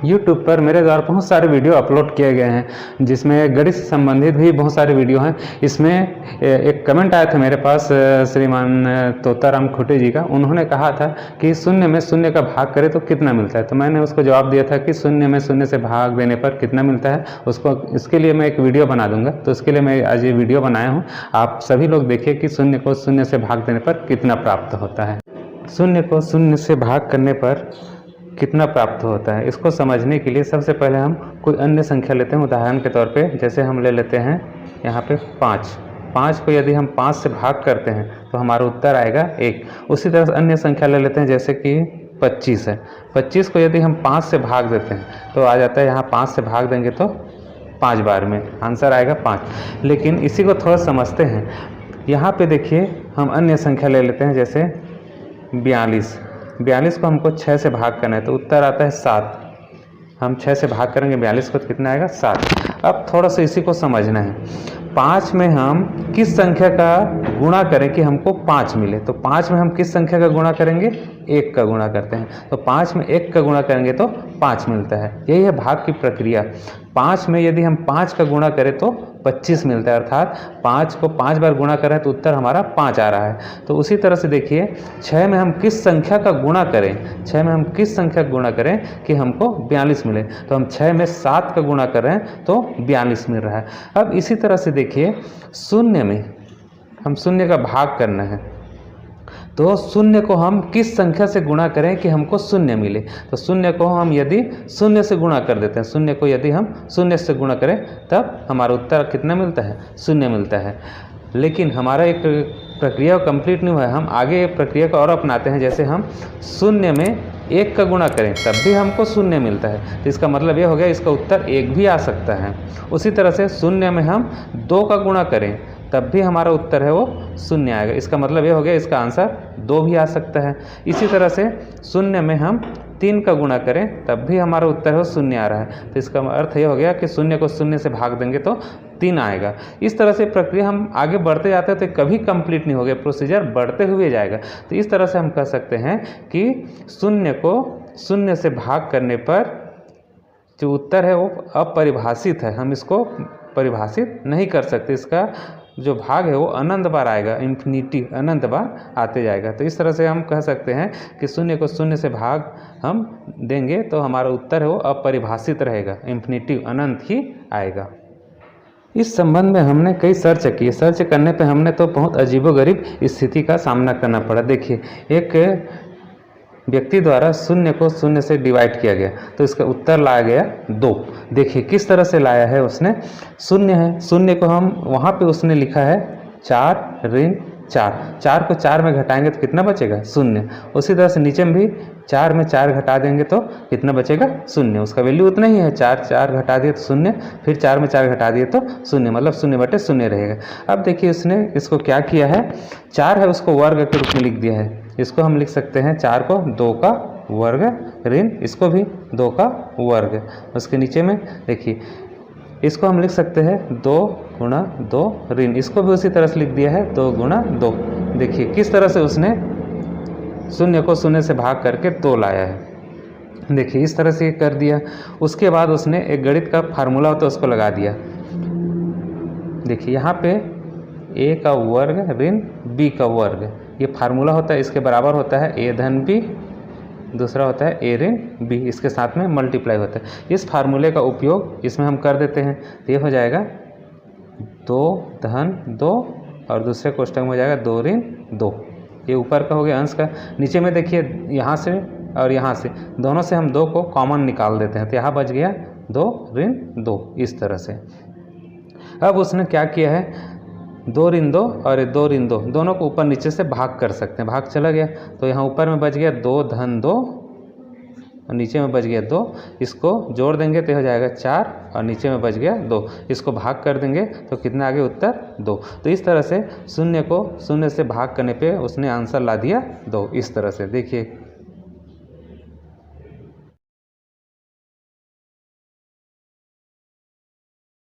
YouTube पर मेरे द्वारा बहुत सारे वीडियो अपलोड किए गए हैं, जिसमें गणित से संबंधित भी बहुत सारे वीडियो हैं। इसमें एक कमेंट आया था मेरे पास श्रीमान तोताराम खुटे जी का। उन्होंने कहा था कि शून्य में शून्य का भाग करें तो कितना मिलता है। तो मैंने उसको जवाब दिया था कि शून्य में शून्य से भाग देने पर कितना मिलता है, उसको इसके लिए मैं एक वीडियो बना दूंगा। तो इसके लिए मैं आज ये वीडियो बनाया हूँ। आप सभी लोग देखिए कि शून्य को शून्य से भाग देने पर कितना प्राप्त होता है। शून्य को शून्य से भाग करने पर कितना प्राप्त होता है, इसको समझने के लिए सबसे पहले हम कोई अन्य संख्या लेते हैं। उदाहरण के तौर पे जैसे हम ले लेते हैं यहाँ पे 5 को यदि हम 5 से भाग करते हैं तो हमारा उत्तर आएगा 1। उसी तरह से अन्य संख्या ले लेते हैं जैसे कि 25 है। 25 को यदि हम 5 से भाग देते हैं तो आ जाता है, यहाँ 5 से भाग देंगे तो 5 बार में आंसर आएगा 5। लेकिन इसी को थोड़ा समझते हैं। यहाँ पे देखिए हम अन्य संख्या ले लेते हैं जैसे 42 को हमको 6 से भाग करना है तो उत्तर आता है 7। हम 6 से भाग करेंगे 42 को तो कितना आएगा 7। अब थोड़ा सा इसी को समझना है। 5 में हम किस संख्या का गुणा करें कि हमको 5 मिले। तो 5 में हम किस संख्या का गुणा करेंगे, 1 का गुणा करते हैं। तो 5 में 1 का गुणा करेंगे तो 5 मिलता है। यही है भाग की प्रक्रिया। 5 में यदि हम 5 का गुणा करें तो 25 मिलता है, अर्थात 5 को 5 बार गुणा करें तो उत्तर हमारा 5 आ रहा है। तो उसी तरह से देखिए 6 में हम किस संख्या का गुणा करें, 6 में हम किस संख्या का गुणा करें कि हमको 42 मिले। तो हम 6 में 7 का गुणा कर रहे हैं तो 42 मिल रहा है। अब इसी तरह से देखिए शून्य में हम शून्य का भाग करना है तो शून्य को हम किस संख्या से गुणा करें कि हमको शून्य मिले। तो शून्य को हम यदि शून्य से गुणा कर देते हैं, शून्य को यदि हम शून्य से गुणा करें तब हमारा उत्तर कितना मिलता है, शून्य मिलता है। लेकिन हमारा एक प्रक्रिया कंप्लीट नहीं हुआ है। हम आगे एक प्रक्रिया को और अपनाते हैं। जैसे हम शून्य में 1 का गुणा करें तब भी हमको शून्य मिलता है। तो इसका मतलब ये हो गया इसका उत्तर 1 भी आ सकता है। उसी तरह से शून्य में हम 2 का गुणा करें तब भी हमारा उत्तर है वो शून्य आएगा। इसका मतलब ये हो गया इसका आंसर 2 भी आ सकता है। इसी तरह से शून्य में हम 3 का गुणा करें तब भी हमारा उत्तर है वो शून्य आ रहा है। तो इसका अर्थ ये हो गया कि शून्य को शून्य से भाग देंगे तो 3 आएगा। इस तरह से प्रक्रिया हम आगे बढ़ते जाते हैं तो कभी कंप्लीट नहीं हो गया, प्रोसीजर बढ़ते हुए जाएगा। तो इस तरह से हम कह सकते हैं कि शून्य को शून्य से भाग करने पर जो उत्तर है वो अपरिभाषित है। हम इसको परिभाषित नहीं कर सकते। इसका जो भाग है वो अनंत बार आएगा, इन्फिनिटी अनंत बार आते जाएगा। तो इस तरह से हम कह सकते हैं कि शून्य को शून्य से भाग हम देंगे तो हमारा उत्तर है वो अपरिभाषित रहेगा, इन्फिनिटी अनंत ही आएगा। इस संबंध में हमने कई सर्च किए। सर्च करने पे हमने तो बहुत अजीबोगरीब स्थिति का सामना करना पड़ा। देखिए एक व्यक्ति द्वारा शून्य को शून्य से डिवाइड किया गया तो इसका उत्तर लाया गया 2। देखिए किस तरह से लाया है उसने। शून्य है, शून्य को हम वहाँ पे उसने लिखा है 4 ऋण 4। 4 को 4 में घटाएंगे तो कितना बचेगा, शून्य। उसी तरह से नीचे में भी 4 में 4 घटा देंगे तो कितना बचेगा, शून्य। उसका वैल्यू उतना ही है, 4 घटा दिए तो शून्य, फिर 4 में 4 घटा दिए तो शून्य, मतलब 0/शून्य रहेगा। अब देखिए इसने इसको क्या किया है, 4 है उसको वर्ग के रूप में लिख दिया है। इसको हम लिख सकते हैं 4 को 2 का वर्ग ऋण, इसको भी 2 का वर्ग। उसके नीचे में देखिए इसको हम लिख सकते हैं 2 गुणा 2 ऋण, इसको भी उसी तरह से लिख दिया है 2 गुणा 2। देखिए किस तरह से उसने शून्य को शून्य से भाग करके 2 लाया है। देखिए इस तरह से ये कर दिया। उसके बाद उसने एक गणित का फार्मूला होता है उसको लगा दिया। देखिए यहाँ पे a का वर्ग ऋण b का वर्ग, ये फार्मूला होता है। इसके बराबर होता है a धन b, दूसरा होता है a ऋण b, इसके साथ में मल्टीप्लाई होता है। इस फार्मूले का उपयोग इसमें हम कर देते हैं तो ये हो जाएगा 2 धन 2 और दूसरे कोष्टक में हो जाएगा 2 ऋण 2। ये ऊपर का हो गया अंश का। नीचे में देखिए यहाँ से और यहाँ से दोनों से हम 2 को कॉमन निकाल देते हैं तो यहाँ बच गया 2 ऋण 2, इस तरह से। अब उसने क्या किया है, 2 ऋण 2 और 2 ऋण 2 दोनों को ऊपर नीचे से भाग कर सकते हैं। भाग चला गया तो यहाँ ऊपर में बच गया 2 धन 2 और नीचे में बच गया 2। इसको जोड़ देंगे तो हो जाएगा 4 और नीचे में बच गया 2। इसको भाग कर देंगे तो कितना आगे उत्तर 2। तो इस तरह से शून्य को शून्य से भाग करने पे उसने आंसर ला दिया 2। इस तरह से देखिए